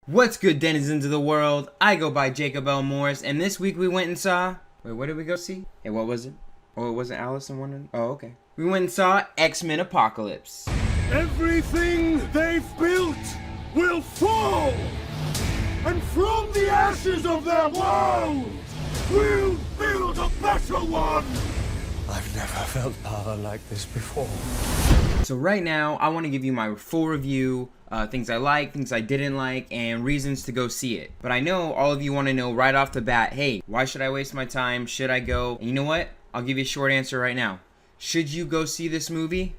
What's good, denizens of the world? I go by Jacob L. Morris, and this week we went and saw... Wait, what did we go see? Hey, what was it? Oh, it wasn't Alice in Wonderland? Oh, okay. We went and saw Xmen Apocalypse. Everything they've built will fall! And from the ashes of their world, we'll build a better one! I've never felt power like this before. So right now, I want to give you my full review, things I like, things I didn't like, and reasons to go see it. But I know all of you want to know right off the bat, hey, why should I waste my time? Should I go? And you know what? I'll give you a short answer right now. Should you go see this movie?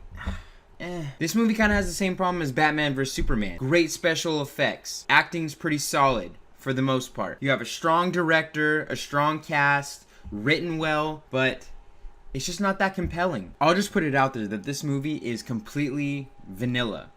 This movie kind of has the same problem as Batman vs. Superman. Great special effects. Acting's pretty solid for the most part. You have a strong director, a strong cast, written well, but it's just not that compelling. I'll just put it out there that this movie is completely vanilla.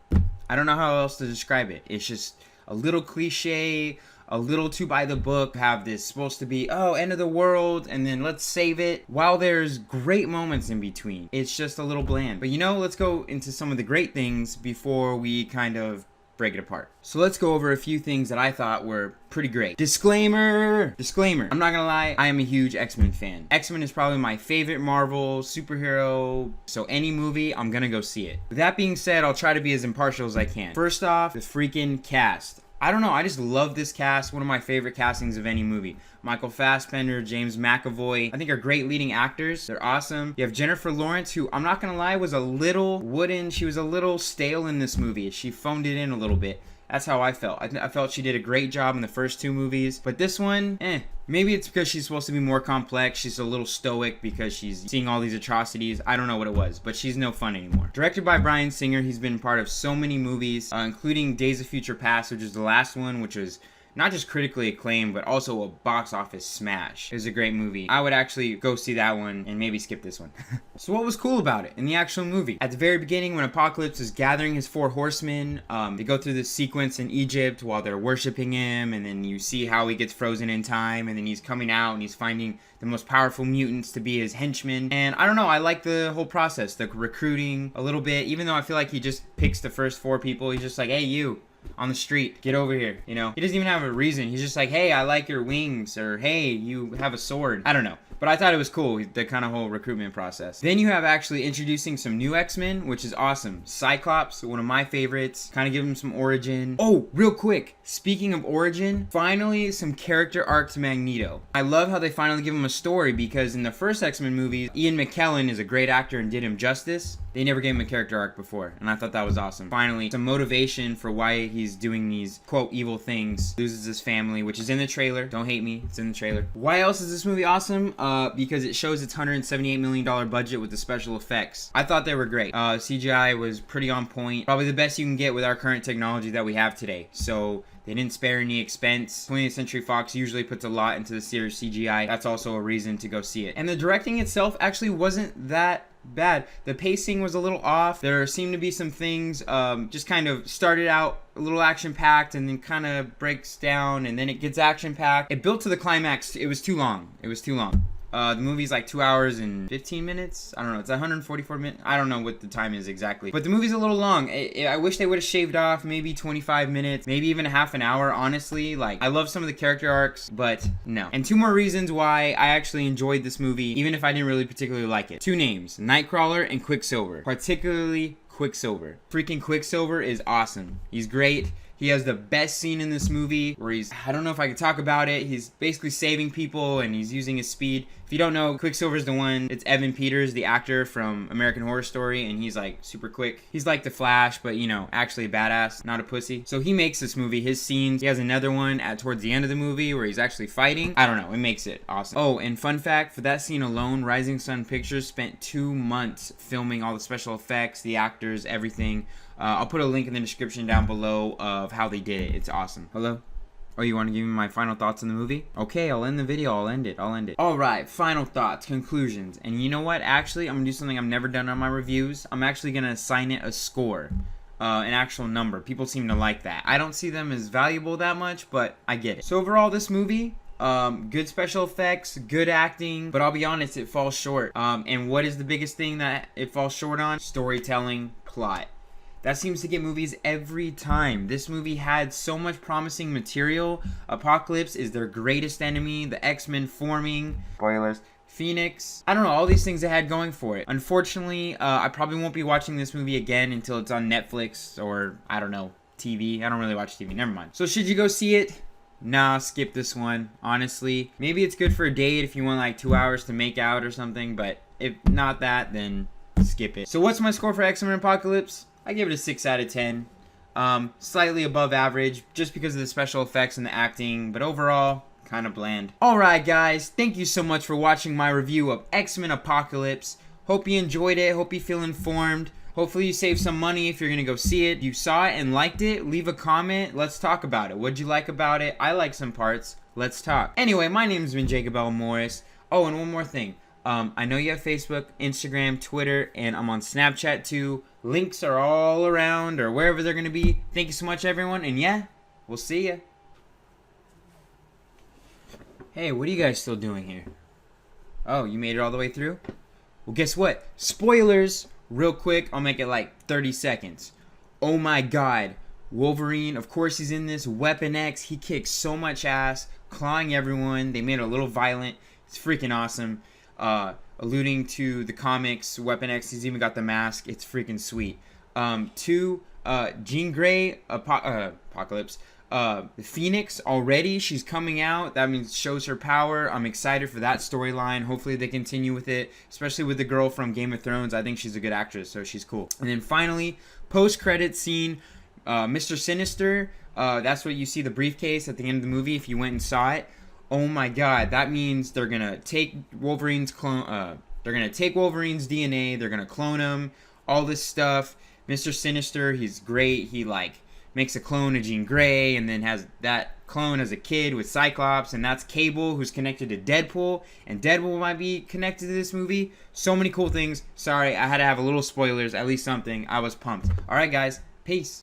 I don't know how else to describe it. It's just a little cliche, a little too by the book. Have this supposed to be, oh, end of the world, and then let's save it. While there's great moments in between, it's just a little bland. But you know, let's go into some of the great things before we kind of break it apart. So let's go over a few things that I thought were pretty great. Disclaimer! I'm not gonna lie, I am a huge X-Men fan. X-Men is probably my favorite Marvel superhero, so any movie, I'm gonna go see it. With that being said, I'll try to be as impartial as I can. First off, the freaking cast. I don't know, I just love this cast. One of my favorite castings of any movie. Michael Fassbender, James McAvoy, I think are great leading actors. They're awesome. You have Jennifer Lawrence, who, I'm not gonna lie, was a little wooden. She was a little stale in this movie. She phoned it in a little bit. That's how I felt. I felt she did a great job in the first two movies. But this one, Maybe it's because she's supposed to be more complex. She's a little stoic because she's seeing all these atrocities. I don't know what it was, but she's no fun anymore. Directed by Bryan Singer, he's been part of so many movies, including Days of Future Past, which is the last one, which was not just critically acclaimed, but also a box office smash. It was a great movie. I would actually go see that one and maybe skip this one. So what was cool about it in the actual movie? At the very beginning, when Apocalypse is gathering his 4 horsemen, they go through this sequence in Egypt while they're worshiping him, and then you see how he gets frozen in time, and then he's coming out and he's finding the most powerful mutants to be his henchmen. And I don't know, I like the whole process, the recruiting a little bit, even though I feel like he just picks the first 4 people. He's just like, hey, you on the street, get over here, you know? He doesn't even have a reason. He's just like, hey, I like your wings, or hey, you have a sword. I don't know. But I thought it was cool, the kind of whole recruitment process. Then you have actually introducing some new X-Men, which is awesome. Cyclops, one of my favorites. Kind of give him some origin. Oh, real quick, speaking of origin, finally some character arc to Magneto. I love how they finally give him a story, because in the first X-Men movie, Ian McKellen is a great actor and did him justice. They never gave him a character arc before, and I thought that was awesome. Finally, some motivation for why he's doing these, quote, evil things. Loses his family, which is in the trailer. Don't hate me, it's in the trailer. Why else is this movie awesome? Because it shows its $178 million budget with the special effects. I thought they were great. CGI was pretty on point. Probably the best you can get with our current technology that we have today. So they didn't spare any expense. 20th Century Fox usually puts a lot into the series CGI. That's also a reason to go see it. And the directing itself actually wasn't that bad. The pacing was a little off. There seemed to be some things just kind of started out a little action packed and then kind of breaks down and then it gets action packed. It built to the climax. It was too long. The movie's like 2 hours and 15 minutes. I don't know. It's 144 minutes. I don't know what the time is exactly. But the movie's a little long. I wish they would have shaved off maybe 25 minutes, maybe even a half an hour, honestly. Like, I love some of the character arcs, but no. And 2 more reasons why I actually enjoyed this movie, even if I didn't really particularly like it. 2 names, Nightcrawler and Quicksilver. Particularly Quicksilver. Freaking Quicksilver is awesome. He's great. He has the best scene in this movie where I don't know if I could talk about it. He's basically saving people and he's using his speed. If you don't know, Quicksilver's the one. It's Evan Peters, the actor from American Horror Story, and he's like super quick. He's like the Flash, but you know, actually a badass, not a pussy. So he makes this movie, his scenes. He has another one towards the end of the movie where he's actually fighting. I don't know, it makes it awesome. Oh, and fun fact, for that scene alone, Rising Sun Pictures spent 2 months filming all the special effects, the actors, everything. I'll put a link in the description down below of how they did it. It's awesome. Hello? Oh, you want to give me my final thoughts on the movie? Okay, I'll end the video. I'll end it. Alright, final thoughts, conclusions. And you know what? Actually, I'm going to do something I've never done on my reviews. I'm actually going to assign it a score. An actual number. People seem to like that. I don't see them as valuable that much, but I get it. So overall, this movie, good special effects, good acting, but I'll be honest, it falls short. And what is the biggest thing that it falls short on? Storytelling, plot. That seems to get movies every time. This movie had so much promising material. Apocalypse is their greatest enemy. The X-Men forming. Spoilers. Phoenix. I don't know, all these things it had going for it. Unfortunately, I probably won't be watching this movie again until it's on Netflix or, I don't know, TV. I don't really watch TV. Never mind. So should you go see it? Nah, skip this one, honestly. Maybe it's good for a date if you want like 2 hours to make out or something, but if not that, then skip it. So what's my score for X-Men Apocalypse? I give it a 6 out of 10. Slightly above average just because of the special effects and the acting, but overall, kind of bland. Alright guys, thank you so much for watching my review of X-Men Apocalypse. Hope you enjoyed it, hope you feel informed. Hopefully you save some money if you're gonna go see it. If you saw it and liked it, leave a comment. Let's talk about it. What'd you like about it? I like some parts. Let's talk. Anyway, my name's been Jacob L. Morris. Oh, and one more thing. I know you have Facebook, Instagram, Twitter, and I'm on Snapchat too. Links are all around or wherever they're gonna be. Thank you so much, everyone, and yeah, we'll see ya. Hey, what are you guys still doing here? Oh, you made it all the way through? Well, guess what? Spoilers! Real quick, I'll make it like 30 seconds. Oh my god. Wolverine, of course he's in this. Weapon X, he kicks so much ass, clawing everyone. They made it a little violent. It's freaking awesome. Alluding to the comics, Weapon X, he's even got the mask. It's freaking sweet. Jean Grey, Apocalypse. Phoenix already, she's coming out. That means shows her power. I'm excited for that storyline. Hopefully they continue with it, especially with the girl from Game of Thrones. I think she's a good actress, so she's cool. And then finally, post-credit scene, Mr. Sinister. That's what you see, the briefcase at the end of the movie if you went and saw it. Oh my god, that means they're gonna take Wolverine's clone. They're gonna take Wolverine's DNA. They're gonna clone him. All this stuff. Mr. Sinister, he's great. He makes a clone of Jean Grey and then has that clone as a kid with Cyclops, and that's Cable, who's connected to Deadpool, and Deadpool might be connected to this movie. So many cool things. Sorry, I had to have a little spoilers, at least something. I was pumped. Alright guys, peace.